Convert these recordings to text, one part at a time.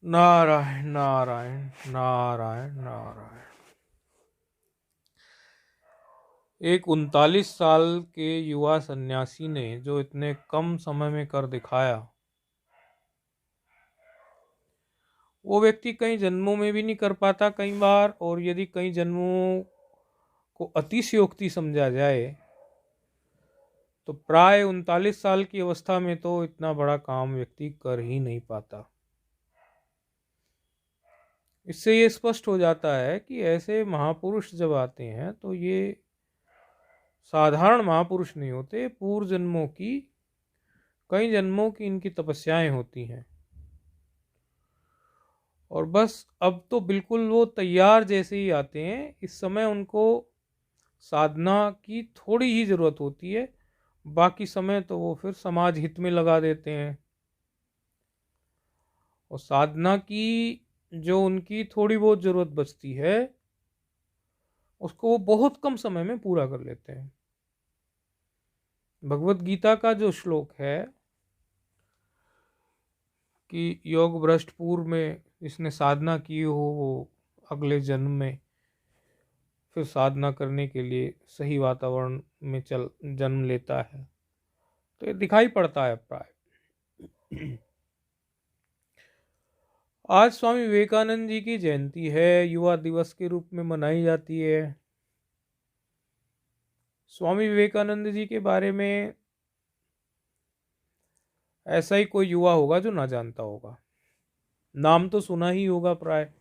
नारायण नारायण नारायण नारायण। एक 39 साल के युवा सन्यासी ने जो इतने कम समय में कर दिखाया, वो व्यक्ति कई जन्मों में भी नहीं कर पाता कई बार। और यदि कई जन्मों को अतिशयोक्ति समझा जाए तो प्राय 39 साल की अवस्था में तो इतना बड़ा काम व्यक्ति कर ही नहीं पाता। इससे ये स्पष्ट हो जाता है कि ऐसे महापुरुष जब आते हैं तो ये साधारण महापुरुष नहीं होते, पूर्व जन्मों की, कई जन्मों की इनकी तपस्याएं होती हैं। और बस अब तो बिल्कुल वो तैयार जैसे ही आते हैं। इस समय उनको साधना की थोड़ी ही जरूरत होती है, बाकी समय तो वो फिर समाज हित में लगा देते हैं। और साधना की जो उनकी थोड़ी बहुत जरूरत बचती है उसको वो बहुत कम समय में पूरा कर लेते हैं। भगवत गीता का जो श्लोक है कि योग भ्रष्ट पूर्व में जिसने साधना की हो वो अगले जन्म में फिर साधना करने के लिए सही वातावरण में चल जन्म लेता है। तो ये दिखाई पड़ता है प्राय। आज स्वामी विवेकानंद जी की जयंती है, युवा दिवस के रूप में मनाई जाती है। स्वामी विवेकानंद जी के बारे में ऐसा ही कोई युवा होगा जो ना जानता होगा, नाम तो सुना ही होगा प्राय।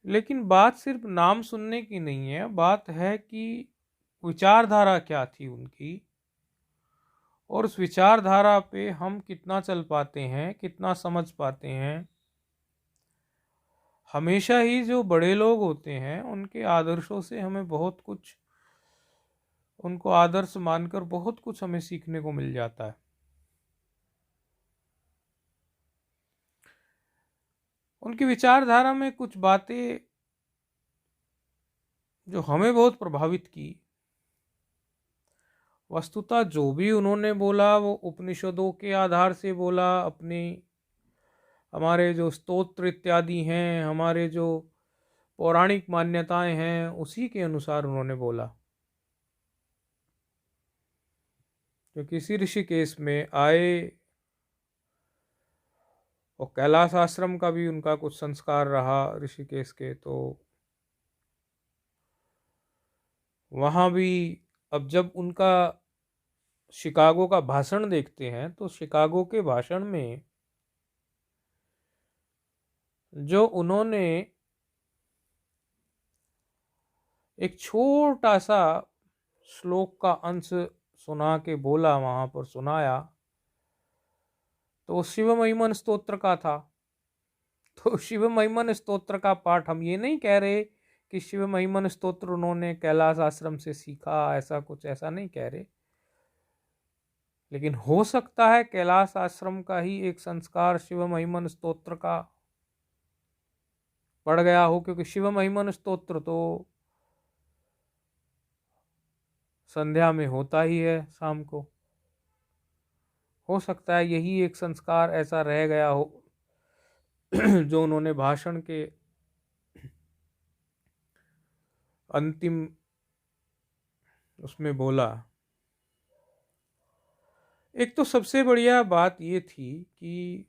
लेकिन बात सिर्फ नाम सुनने की नहीं है, बात है कि विचारधारा क्या थी उनकी, और उस विचारधारा पे हम कितना चल पाते हैं, कितना समझ पाते हैं। हमेशा ही जो बड़े लोग होते हैं उनके आदर्शों से हमें बहुत कुछ, उनको आदर्श मानकर बहुत कुछ हमें सीखने को मिल जाता है। उनकी विचारधारा में कुछ बातें जो हमें बहुत प्रभावित की। वस्तुतः जो भी उन्होंने बोला वो उपनिषदों के आधार से बोला, अपनी हमारे जो स्तोत्र इत्यादि हैं, हमारे जो पौराणिक मान्यताएं हैं, उसी के अनुसार उन्होंने बोला। जो किसी ऋषिकेश में आए और कैलाश आश्रम का भी उनका कुछ संस्कार रहा ऋषिकेश के, तो वहाँ भी अब जब उनका शिकागो का भाषण देखते हैं तो शिकागो के भाषण में जो उन्होंने एक छोटा सा श्लोक का अंश सुना के बोला, वहां पर सुनाया, तो शिव महिमन स्तोत्र का था। तो शिव महिमन स्तोत्र का पाठ, हम ये नहीं कह रहे कि शिव महिमन स्तोत्र उन्होंने कैलाश आश्रम से सीखा, ऐसा कुछ ऐसा नहीं कह रहे। लेकिन हो सकता है कैलाश आश्रम का ही एक संस्कार शिव महिमन स्तोत्र का पड़ गया हो, क्योंकि शिव महिमन स्तोत्र तो संध्या में होता ही है शाम को। हो सकता है यही एक संस्कार ऐसा रह गया हो जो उन्होंने भाषण के अंतिम उसमें बोला। एक तो सबसे बढ़िया बात ये थी कि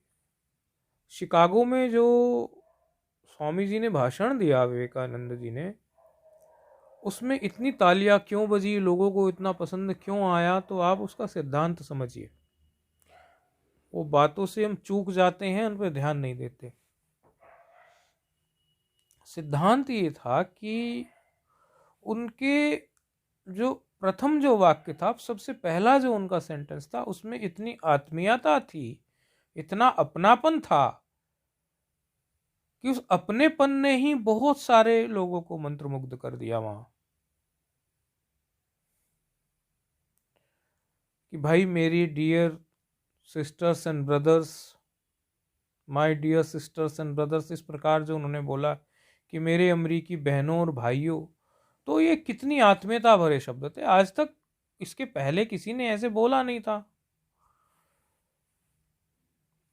शिकागो में जो स्वामी जी ने भाषण दिया, विवेकानंद जी ने, उसमें इतनी तालियां क्यों बजी, लोगों को इतना पसंद क्यों आया, तो आप उसका सिद्धांत समझिए। वो बातों से हम चूक जाते हैं, उन पर ध्यान नहीं देते। सिद्धांत ये था कि उनके जो प्रथम जो वाक्य था, सबसे पहला जो उनका सेंटेंस था, उसमें इतनी आत्मीयता थी, इतना अपनापन था कि उस अपनेपन ने ही बहुत सारे लोगों को मंत्रमुग्ध कर दिया वहां। कि भाई मेरी dear sisters and brothers, my dear sisters and brothers, इस प्रकार जो उन्होंने बोला कि मेरे अमरीकी बहनों और भाइयों, तो ये कितनी आत्मीयता भरे शब्द थे। आज तक इसके पहले किसी ने ऐसे बोला नहीं था।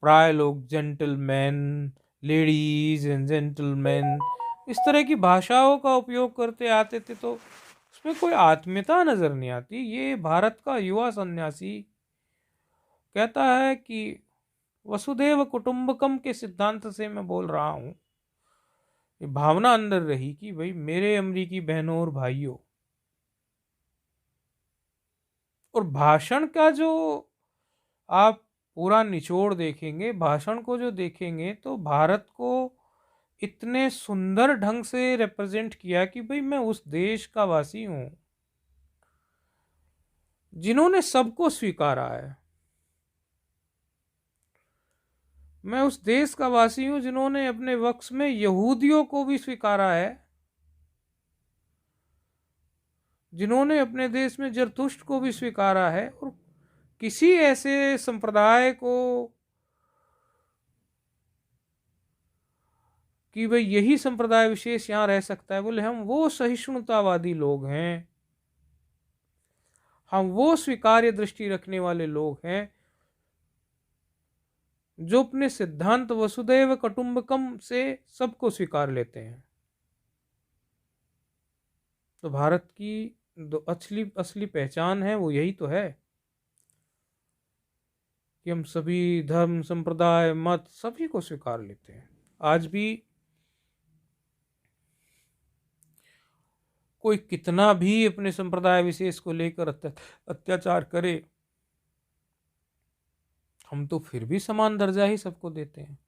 प्राय लोग जेंटलमैन, लेडीज एंड जेंटलमैन, इस तरह की भाषाओं का उपयोग करते आते थे, तो उसमें कोई आत्मीयता नजर नहीं आती। ये भारत का युवा सन्यासी कहता है कि वसुधैव कुटुंबकम के सिद्धांत से मैं बोल रहा हूं, ये भावना अंदर रही कि भाई मेरे अमरीकी बहनों और भाइयों। और भाषण का जो आप पूरा निचोड़ देखेंगे, भाषण को जो देखेंगे, तो भारत को इतने सुंदर ढंग से रिप्रेजेंट किया कि भाई मैं उस देश का वासी हूं जिन्होंने सबको स्वीकारा है। मैं उस देश का वासी हूं जिन्होंने अपने वक्त में यहूदियों को भी स्वीकारा है, जिन्होंने अपने देश में जरतुष्ट को भी स्वीकारा है, और किसी ऐसे संप्रदाय को कि भाई यही संप्रदाय विशेष यहां रह सकता है, बोले हम वो सहिष्णुतावादी लोग हैं, हम वो स्वीकार्य दृष्टि रखने वाले लोग हैं जो अपने सिद्धांत वसुधैव कुटुंबकम से सबको स्वीकार लेते हैं। तो भारत की जो असली पहचान है वो यही तो है कि हम सभी धर्म, संप्रदाय, मत सभी को स्वीकार लेते हैं। आज भी कोई कितना भी अपने संप्रदाय विशेष को लेकर अत्याचार करे, हम तो फिर भी समान दर्जा ही सबको देते हैं।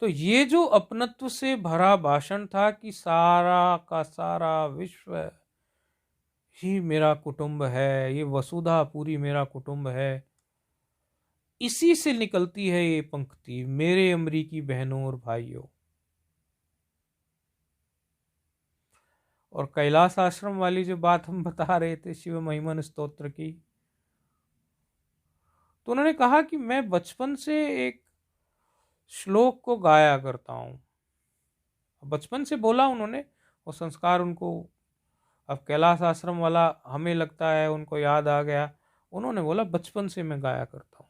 तो ये जो अपनत्व से भरा भाषण था कि सारा का सारा विश्व ही मेरा कुटुंब है, ये वसुधा पूरी मेरा कुटुंब है, इसी से निकलती है ये पंक्ति, मेरे अमरीकी बहनों और भाइयों। और कैलाश आश्रम वाली जो बात हम बता रहे थे शिव महिमन स्तोत्र की, तो उन्होंने कहा कि मैं बचपन से एक श्लोक को गाया करता हूं। बचपन से बोला उन्होंने, वो संस्कार उनको अब कैलाश आश्रम वाला हमें लगता है उनको याद आ गया, उन्होंने बोला बचपन से मैं गाया करता हूं।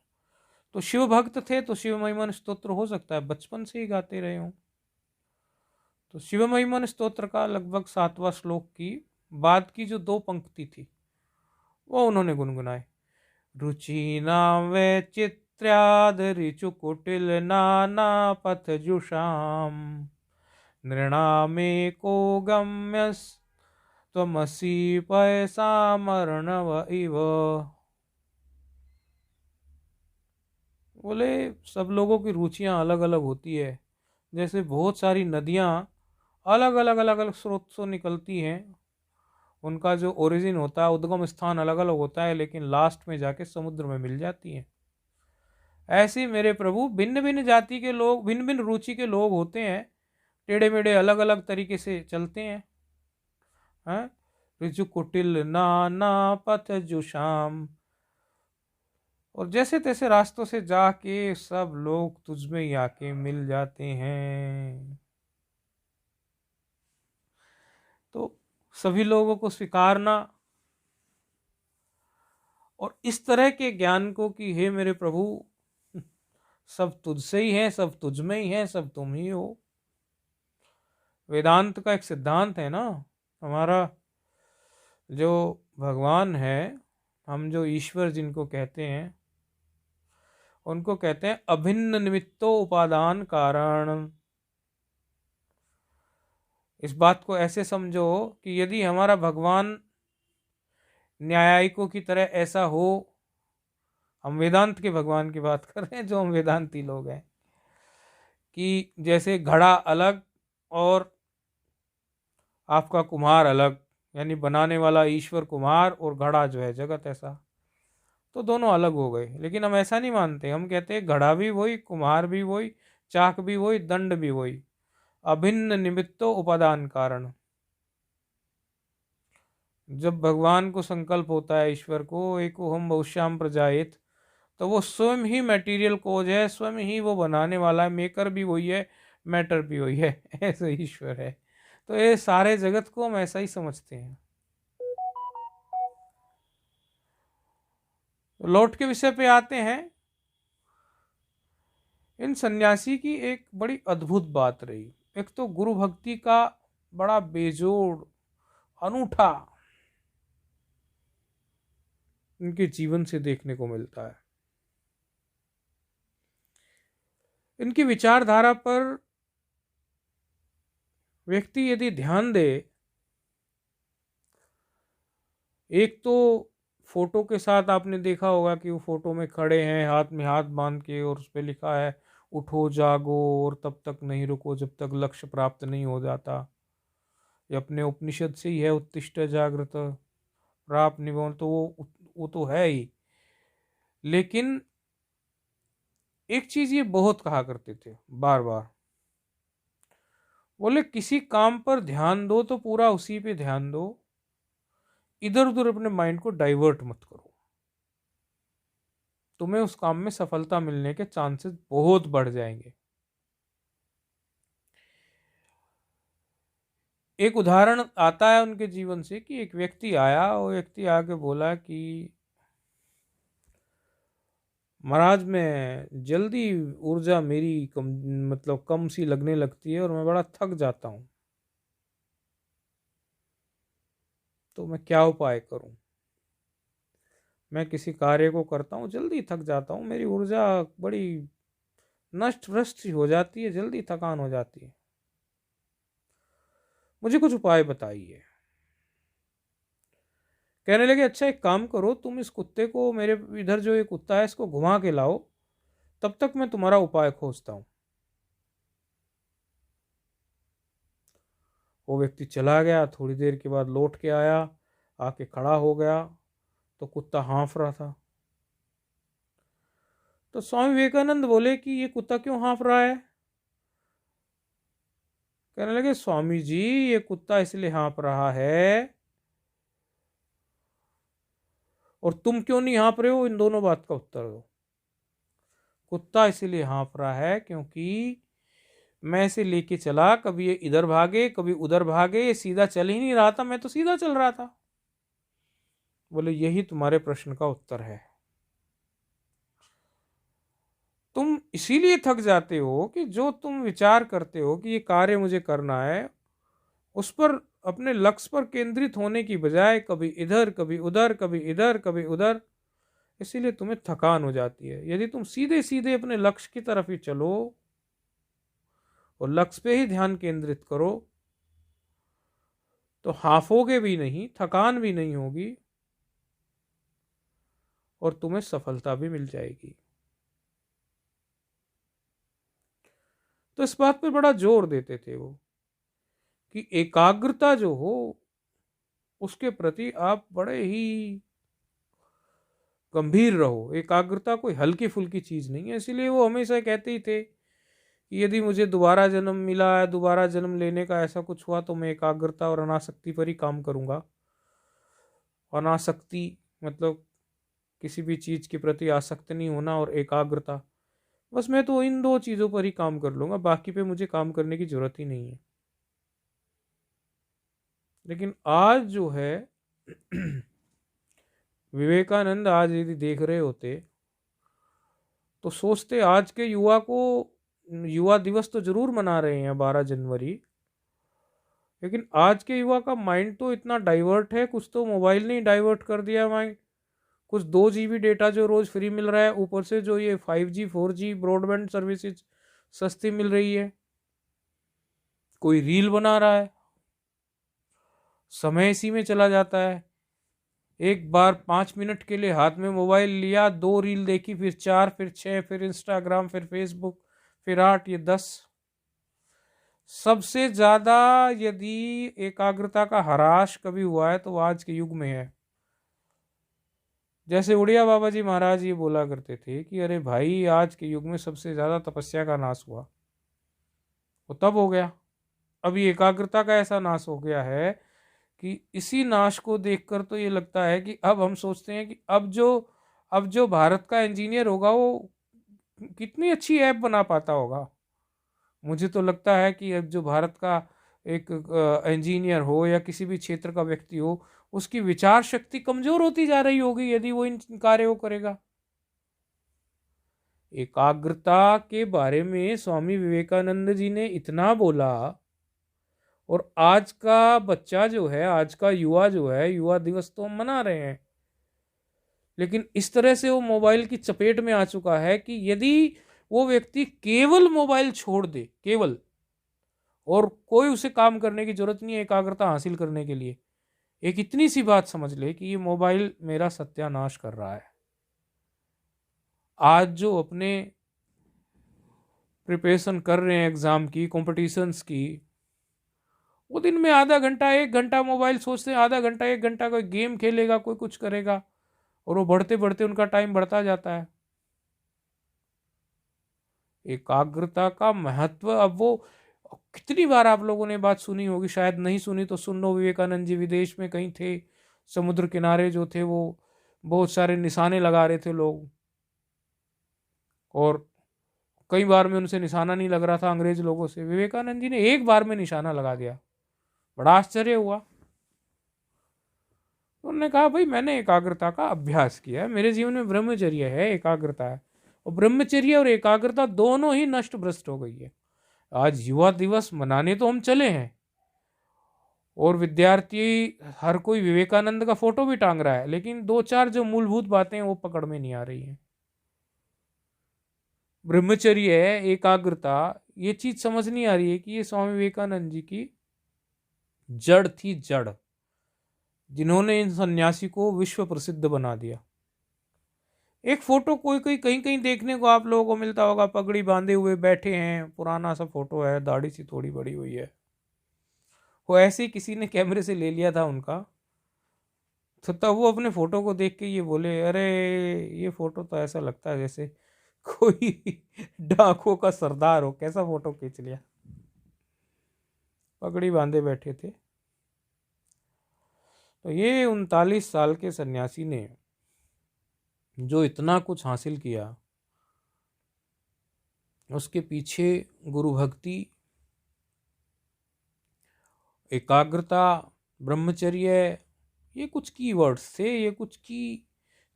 तो शिव भक्त थे तो शिव महिमन स्तोत्र हो सकता है बचपन से ही गाते रहे हों। तो शिव महिमन स्तोत्र का लगभग 7वां श्लोक की बाद की जो 2 पंक्ति थी वो उन्होंने गुनगुनाए। रुचिनां वैचित्र्याद् ऋचु कुटिल नाना पथ जुषाम नृणामेको गम्यस् त्वमसि पैसामर्णव इव। बोले सब लोगों की रुचियां अलग अलग होती है, जैसे बहुत सारी नदियां अलग अलग अलग अलग स्रोत से निकलती हैं, उनका जो ओरिजिन होता है, उद्गम स्थान अलग अलग होता है, लेकिन लास्ट में जाके समुद्र में मिल जाती हैं। ऐसे मेरे प्रभु भिन्न भिन्न जाति के लोग, भिन्न भिन्न रुचि के लोग होते हैं, टेढ़े मेढ़े अलग अलग तरीके से चलते हैं। ऋजु कुटिल नाना पथ जुषाम, और जैसे तैसे रास्तों से जाके सब लोग तुझमें ही आके मिल जाते हैं। तो सभी लोगों को स्वीकारना और इस तरह के ज्ञान को कि हे मेरे प्रभु सब तुझसे ही है, सब तुझ में ही है, सब तुम ही हो। वेदांत का एक सिद्धांत है ना, हमारा जो भगवान है, हम जो ईश्वर जिनको कहते हैं, उनको कहते हैं अभिन्न निमित्तो उपादान कारण। इस बात को ऐसे समझो कि यदि हमारा भगवान न्यायिकों की तरह ऐसा हो, हम वेदांत के भगवान की बात कर रहे हैं जो हम वेदांती लोग हैं, कि जैसे घड़ा अलग और आपका कुम्हार अलग, यानी बनाने वाला ईश्वर कुम्हार और घड़ा जो है जगत, ऐसा तो दोनों अलग हो गए। लेकिन हम ऐसा नहीं मानते, हम कहते हैं घड़ा भी वही, कुम्हार भी वही, चाक भी वही, दंड भी वही, अभिन्न निमित्तो उपादान कारण। जब भगवान को संकल्प होता है ईश्वर को एको हम बहुश्याम प्रजायित, तो वो स्वयं ही मटेरियल कोज है, स्वयं ही वो बनाने वाला है, मेकर भी वही है, मैटर भी वही है, ऐसे ईश्वर है। तो ये सारे जगत को हम ऐसा ही समझते हैं। तो लौट के विषय पे आते हैं इन सन्यासी की एक बड़ी अद्भुत बात रही। एक तो गुरु भक्ति का बड़ा बेजोड़ अनूठा इनके जीवन से देखने को मिलता है। इनकी विचारधारा पर व्यक्ति यदि ध्यान दे, एक तो फोटो के साथ आपने देखा होगा कि वो फोटो में खड़े हैं हाथ में हाथ बांध के, और उस पर लिखा है उठो जागो और तब तक नहीं रुको जब तक लक्ष्य प्राप्त नहीं हो जाता। ये अपने उपनिषद से ही है, उत्तिष्ठ जागृत प्राप्त निबोध, तो वो तो है ही। लेकिन एक चीज ये बहुत कहा करते थे बार बार, बोले किसी काम पर ध्यान दो तो पूरा उसी पे ध्यान दो, इधर उधर अपने माइंड को डाइवर्ट मत करो, तुम्हें उस काम में सफलता मिलने के चांसेस बहुत बढ़ जाएंगे। एक उदाहरण आता है उनके जीवन से कि एक व्यक्ति आया, वो व्यक्ति आके बोला कि महाराज मैं जल्दी ऊर्जा मेरी मतलब कम सी लगने लगती है और मैं बड़ा थक जाता हूँ, तो मैं क्या उपाय करूं। मैं किसी कार्य को करता हूँ जल्दी थक जाता हूँ, मेरी ऊर्जा बड़ी नष्ट भ्रष्ट हो जाती है, जल्दी थकान हो जाती है, मुझे कुछ उपाय बताइए। कहने लगे अच्छा एक काम करो, तुम इस कुत्ते को, मेरे इधर जो ये कुत्ता है इसको घुमा के लाओ, तब तक मैं तुम्हारा उपाय खोजता हूं। वो व्यक्ति चला गया, थोड़ी देर के बाद लौट के आया, आके खड़ा हो गया तो कुत्ता हाँफ रहा था। तो स्वामी विवेकानंद बोले कि ये कुत्ता क्यों हाँफ रहा है। कहने लगे स्वामी जी ये कुत्ता इसलिए हाँफ रहा है, और तुम क्यों नहीं हाँफ रहे हो, इन दोनों बात का उत्तर दो। कुत्ता इसीलिए हाँफ रहा है क्योंकि मैं इसे लेके चला, कभी ये इधर भागे कभी उधर भागे, ये सीधा चल ही नहीं रहा था, मैं तो सीधा चल रहा था। बोले यही तुम्हारे प्रश्न का उत्तर है। तुम इसीलिए थक जाते हो कि जो तुम विचार करते हो कि ये कार्य मुझे करना है, उस पर अपने लक्ष्य पर केंद्रित होने की बजाय कभी इधर कभी उधर कभी इधर कभी उधर, इसीलिए तुम्हें थकान हो जाती है। यदि तुम सीधे सीधे अपने लक्ष्य की तरफ ही चलो और लक्ष्य पे ही ध्यान केंद्रित करो तो हाफोगे भी नहीं, थकान भी नहीं होगी और तुम्हें सफलता भी मिल जाएगी। तो इस बात पर बड़ा जोर देते थे वो कि एकाग्रता जो हो उसके प्रति आप बड़े ही गंभीर रहो। एकाग्रता कोई हल्की फुल्की चीज नहीं है। इसीलिए वो हमेशा कहते ही थे कि यदि मुझे दोबारा जन्म मिला है, दोबारा जन्म लेने का ऐसा कुछ हुआ, तो मैं एकाग्रता और अनासक्ति पर ही काम करूंगा। अनासक्ति मतलब किसी भी चीज के प्रति आसक्त नहीं होना, और एकाग्रता, बस मैं तो इन दो चीजों पर ही काम कर लूंगा, बाकी पे मुझे काम करने की जरूरत ही नहीं है। लेकिन आज जो है विवेकानंद आज यदि देख रहे होते तो सोचते आज के युवा को, युवा दिवस तो जरूर मना रहे हैं 12 जनवरी, लेकिन आज के युवा का माइंड तो इतना डाइवर्ट है, कुछ तो मोबाइल ने डाइवर्ट कर दिया माइंड। कुछ 2 GB डेटा जो रोज फ्री मिल रहा है, ऊपर से जो ये 5G 4G ब्रॉडबैंड सर्विसेज सस्ती मिल रही है, कोई रील बना रहा है, समय इसी में चला जाता है। एक बार 5 मिनट के लिए हाथ में मोबाइल लिया, 2 रील देखी, फिर 4, फिर 6, फिर इंस्टाग्राम, फिर फेसबुक, फिर 8, ये 10। सबसे ज्यादा यदि एकाग्रता का ह्रास कभी हुआ है तो आज के युग में है। जैसे उड़िया बाबा जी महाराज ये बोला करते थे कि अरे भाई आज के युग में सबसे ज्यादा तपस्या का नाश हुआ, वो तब हो गया। अभी एकाग्रता का ऐसा नाश हो गया है कि इसी नाश को देखकर तो ये लगता है कि अब हम सोचते हैं कि अब जो भारत का इंजीनियर होगा वो कितनी अच्छी ऐप बना पाता होगा। मुझे तो लगता है कि अब जो भारत का एक इंजीनियर हो या किसी भी क्षेत्र का व्यक्ति हो, उसकी विचार शक्ति कमजोर होती जा रही होगी यदि वो इन कार्यों को करेगा। एकाग्रता के बारे में स्वामी विवेकानंद जी ने इतना बोला, और आज का बच्चा जो है, आज का युवा जो है, युवा दिवस तो हम मना रहे हैं, लेकिन इस तरह से वो मोबाइल की चपेट में आ चुका है कि यदि वो व्यक्ति केवल मोबाइल छोड़ दे, केवल, और कोई उसे काम करने की जरूरत नहीं है एकाग्रता हासिल करने के लिए, एक इतनी सी बात समझ ले कि ये मोबाइल मेरा सत्यानाश कर रहा है। आज जो अपने प्रिपरेशन कर रहे हैं एग्जाम की, कॉम्पिटिशन्स की, वो दिन में आधा घंटा 1 घंटा मोबाइल सोचते हैं, आधा घंटा 1 घंटा कोई गेम खेलेगा, कोई कुछ करेगा, और वो बढ़ते बढ़ते उनका टाइम बढ़ता जाता है। एकाग्रता का महत्व, अब वो कितनी बार आप लोगों ने बात सुनी होगी, शायद नहीं सुनी तो सुन लो। विवेकानंद जी विदेश में कहीं थे, समुद्र किनारे जो थे वो बहुत सारे निशाने लगा रहे थे लोग, और कई बार में उनसे निशाना नहीं लग रहा था अंग्रेज लोगों से। विवेकानंद जी ने एक बार में निशाना लगा दिया, बड़ा आश्चर्य हुआ। उन्होंने कहा भाई मैंने एकाग्रता का अभ्यास किया है, मेरे जीवन में ब्रह्मचर्य है, एकाग्रता है, और ब्रह्मचर्य और एकाग्रता दोनों ही नष्ट भ्रष्ट हो गई है। आज युवा दिवस मनाने तो हम चले हैं, और विद्यार्थी हर कोई विवेकानंद का फोटो भी टांग रहा है, लेकिन 2-4 जो मूलभूत बातें हैं वो पकड़ में नहीं आ रही हैं। ब्रह्मचर्य है, एकाग्रता, ये चीज समझ नहीं आ रही है कि ये स्वामी विवेकानंद जी की जड़ थी, जड़, जिन्होंने इन सन्यासी को विश्व प्रसिद्ध बना दिया। एक फोटो कोई कोई कहीं कहीं देखने को आप लोगों को मिलता होगा, पगड़ी बांधे हुए बैठे हैं, पुराना सा फोटो है, दाढ़ी सी थोड़ी बड़ी हुई है, वो ऐसे ही किसी ने कैमरे से ले लिया था उनका। तो तब वो अपने फोटो को देख के ये बोले, अरे ये फोटो तो ऐसा लगता है जैसे कोई डाकुओं का सरदार हो, कैसा फोटो खींच लिया, पगड़ी बांधे बैठे थे। तो ये 39 साल के सन्यासी ने जो इतना कुछ हासिल किया, उसके पीछे गुरु भक्ति, एकाग्रता, ब्रह्मचर्य, ये कुछ की वर्ड्स थे, ये कुछ की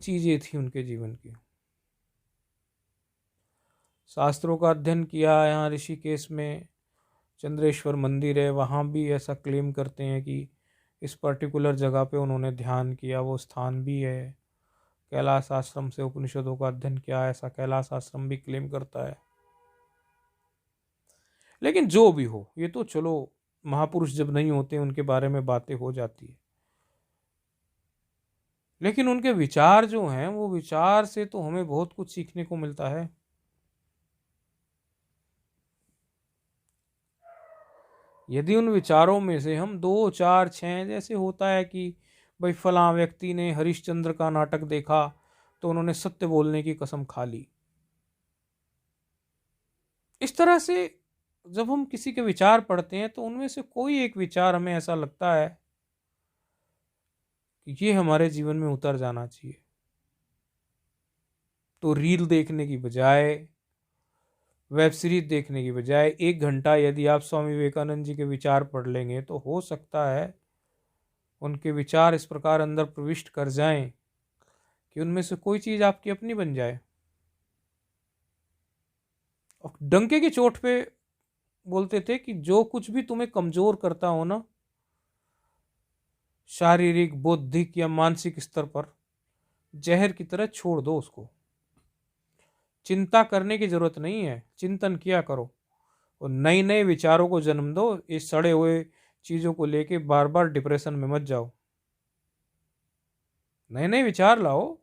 चीजें थी उनके जीवन की। शास्त्रों का अध्ययन किया। यहाँ ऋषिकेश में चंद्रेश्वर मंदिर है, वहाँ भी ऐसा क्लेम करते हैं कि इस पर्टिकुलर जगह पे उन्होंने ध्यान किया, वो स्थान भी है। कैलाश आश्रम से उपनिषदों का अध्ययन किया, ऐसा कैलाश आश्रम भी क्लेम करता है। लेकिन जो भी हो, ये तो चलो महापुरुष जब नहीं होते उनके बारे में बातें हो जाती है, लेकिन उनके विचार जो हैं, वो विचार से तो हमें बहुत कुछ सीखने को मिलता है। यदि उन विचारों में से हम 2, 4, 6, जैसे होता है कि भाई फलां व्यक्ति ने हरिश्चंद्र का नाटक देखा तो उन्होंने सत्य बोलने की कसम खा ली, इस तरह से जब हम किसी के विचार पढ़ते हैं तो उनमें से कोई एक विचार हमें ऐसा लगता है कि ये हमारे जीवन में उतर जाना चाहिए, तो रील देखने की बजाय, वेब सीरीज देखने की बजाय 1 घंटा यदि आप स्वामी विवेकानंद जी के विचार पढ़ लेंगे तो हो सकता है उनके विचार इस प्रकार अंदर प्रविष्ट कर जाएं कि उनमें से कोई चीज आपकी अपनी बन जाए। और डंके की चोट पे बोलते थे कि जो कुछ भी तुम्हें कमजोर करता हो ना, शारीरिक, बौद्धिक या मानसिक स्तर पर, जहर की तरह छोड़ दो उसको। चिंता करने की जरूरत नहीं है, चिंतन किया करो और नए नए विचारों को जन्म दो। इस सड़े हुए चीजों को लेके बार बार डिप्रेशन में मत जाओ, नए नए विचार लाओ,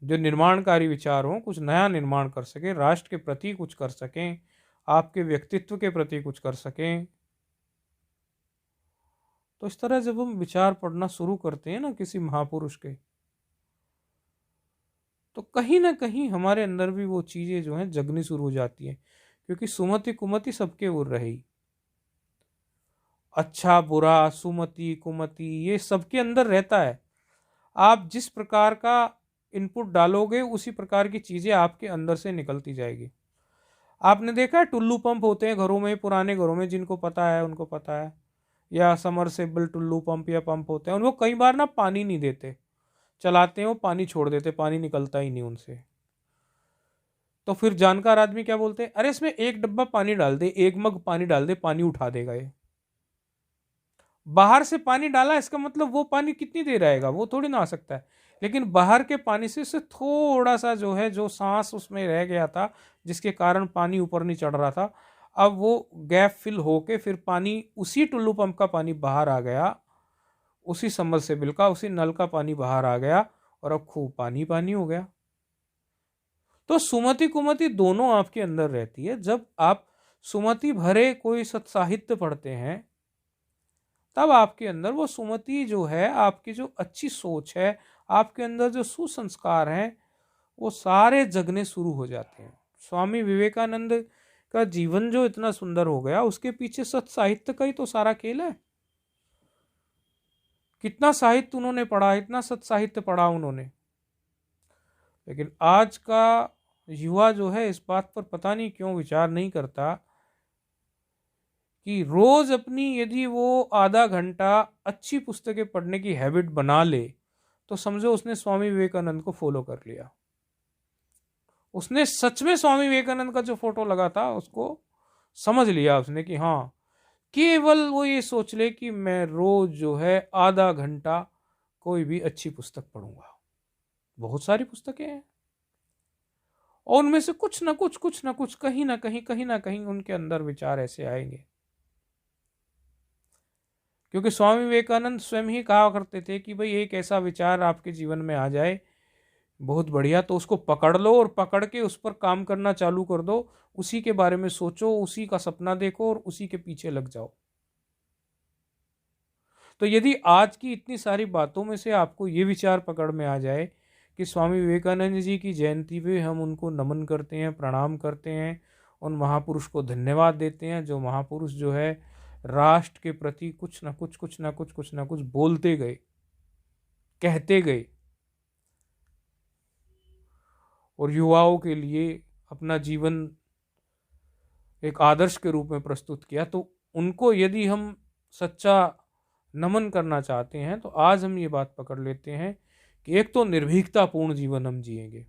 जो निर्माणकारी विचार हो, कुछ नया निर्माण कर सके, राष्ट्र के प्रति कुछ कर सकें, आपके व्यक्तित्व के प्रति कुछ कर सकें। तो इस तरह जब हम विचार पढ़ना शुरू करते हैं ना किसी महापुरुष के, तो कहीं ना कहीं हमारे अंदर भी वो चीजें जो हैं जगनी शुरू हो जाती हैं, क्योंकि सुमति कुमति सबके उर रही, अच्छा बुरा, सुमति कुमति, ये सबके अंदर रहता है। आप जिस प्रकार का इनपुट डालोगे उसी प्रकार की चीजें आपके अंदर से निकलती जाएगी। आपने देखा है टुल्लू पंप होते हैं घरों में, पुराने घरों में, जिनको पता है उनको पता है, या समरसेबल टुल्लू पंप या पंप होते हैं, उनको कई बार ना पानी नहीं देते, चलाते हैं वो पानी छोड़ देते, पानी निकलता ही नहीं उनसे। तो फिर जानकार आदमी क्या बोलते हैं, अरे इसमें एक डब्बा पानी डाल दे, एक मग पानी डाल दे, पानी उठा देगा ये। बाहर से पानी डाला इसका मतलब वो पानी कितनी देर आएगा, वो थोड़ी ना आ सकता है। लेकिन बाहर के पानी से थोड़ा सा जो है, जो सांस उसमें रह गया था जिसके कारण पानी ऊपर नहीं चढ़ रहा था, अब वो गैप फिल होके फिर पानी, उसी टुल्लू पंप का पानी बाहर आ गया, उसी सबमर्सिबल का, उसी नल का पानी बाहर आ गया और अब खूब पानी पानी हो गया। तो सुमति कुमति दोनों आपके अंदर रहती है। जब आप सुमति भरे कोई सत्साहित्य पढ़ते हैं तब आपके अंदर वो सुमति जो है, आपकी जो अच्छी सोच है, आपके अंदर जो सुसंस्कार हैं, वो सारे जगने शुरू हो जाते हैं। स्वामी विवेकानंद का जीवन जो इतना सुंदर हो गया, उसके पीछे सत साहित्य का ही तो सारा खेल है। कितना साहित्य उन्होंने पढ़ा, इतना सत साहित्य पढ़ा उन्होंने। लेकिन आज का युवा जो है इस बात पर पता नहीं क्यों विचार नहीं करता कि रोज अपनी यदि वो आधा घंटा अच्छी पुस्तकें पढ़ने की हैबिट बना ले तो समझो उसने स्वामी विवेकानंद को फॉलो कर लिया। उसने सच में स्वामी विवेकानंद का जो फोटो लगा था उसको समझ लिया उसने कि हाँ, केवल वो ये सोच ले कि मैं रोज जो है आधा घंटा कोई भी अच्छी पुस्तक पढ़ूंगा। बहुत सारी पुस्तकें हैं और उनमें से कुछ ना कुछ कहीं ना कहीं उनके अंदर विचार ऐसे आएंगे। क्योंकि स्वामी विवेकानंद स्वयं ही कहा करते थे कि भाई एक ऐसा विचार आपके जीवन में आ जाए, बहुत बढ़िया, तो उसको पकड़ लो और पकड़ के उस पर काम करना चालू कर दो, उसी के बारे में सोचो, उसी का सपना देखो और उसी के पीछे लग जाओ। तो यदि आज की इतनी सारी बातों में से आपको ये विचार पकड़ में आ जाए कि स्वामी विवेकानंद जी की जयंती पे हम उनको नमन करते हैं, प्रणाम करते हैं, उन महापुरुष को धन्यवाद देते हैं, जो महापुरुष जो है राष्ट्र के प्रति कुछ ना कुछ बोलते गए, कहते गए और युवाओं के लिए अपना जीवन एक आदर्श के रूप में प्रस्तुत किया, तो उनको यदि हम सच्चा नमन करना चाहते हैं तो आज हम ये बात पकड़ लेते हैं कि एक तो निर्भीकतापूर्ण जीवन हम जिएंगे।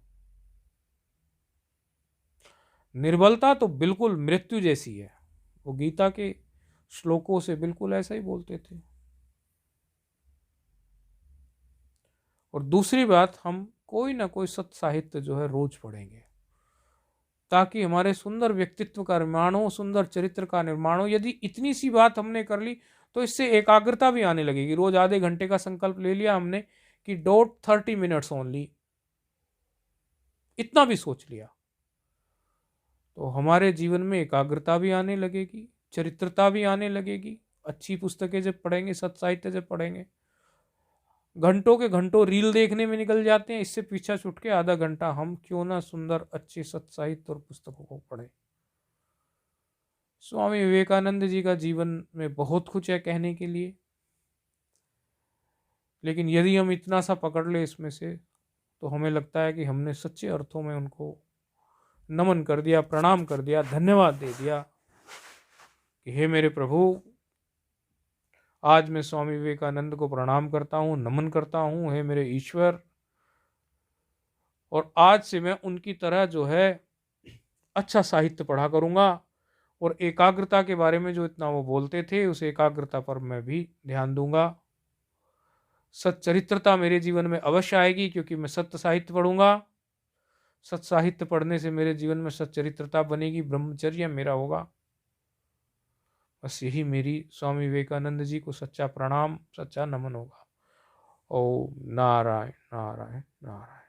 निर्बलता तो बिल्कुल मृत्यु जैसी है, वो गीता के श्लोकों से बिल्कुल ऐसा ही बोलते थे। और दूसरी बात, हम कोई ना कोई सत साहित्य जो है रोज पढ़ेंगे ताकि हमारे सुंदर व्यक्तित्व का निर्माण हो, सुंदर चरित्र का निर्माण हो। यदि इतनी सी बात हमने कर ली तो इससे एकाग्रता भी आने लगेगी। रोज आधे घंटे का संकल्प ले लिया हमने कि डॉट 30 मिनट्स ओनली, इतना भी सोच लिया तो हमारे जीवन में एकाग्रता भी आने लगेगी, चरित्रता भी आने लगेगी। अच्छी पुस्तकें जब पढ़ेंगे, सत साहित्य जब पढ़ेंगे, घंटों के घंटों रील देखने में निकल जाते हैं, इससे पीछा छूट के आधा घंटा हम क्यों ना सुंदर अच्छे सत साहित्य और पुस्तकों को पढ़ें। स्वामी विवेकानंद जी का जीवन में बहुत कुछ है कहने के लिए, लेकिन यदि हम इतना सा पकड़ ले इसमें से तो हमें लगता है कि हमने सच्चे अर्थों में उनको नमन कर दिया, प्रणाम कर दिया, धन्यवाद दे दिया कि हे मेरे प्रभु, आज मैं स्वामी विवेकानंद को प्रणाम करता हूँ, नमन करता हूँ, हे मेरे ईश्वर, और आज से मैं उनकी तरह जो है अच्छा साहित्य पढ़ा करूँगा और एकाग्रता के बारे में जो इतना वो बोलते थे उस एकाग्रता पर मैं भी ध्यान दूंगा। सच्चरित्रता मेरे जीवन में अवश्य आएगी क्योंकि मैं सत्य साहित्य पढ़ूंगा। सत साहित्य पढ़ने से मेरे जीवन में सच्चरित्रता बनेगी, ब्रह्मचर्य मेरा होगा। बस यही मेरी स्वामी विवेकानंद जी को सच्चा प्रणाम, सच्चा नमन होगा। ओम नारायण नारायण नारायण।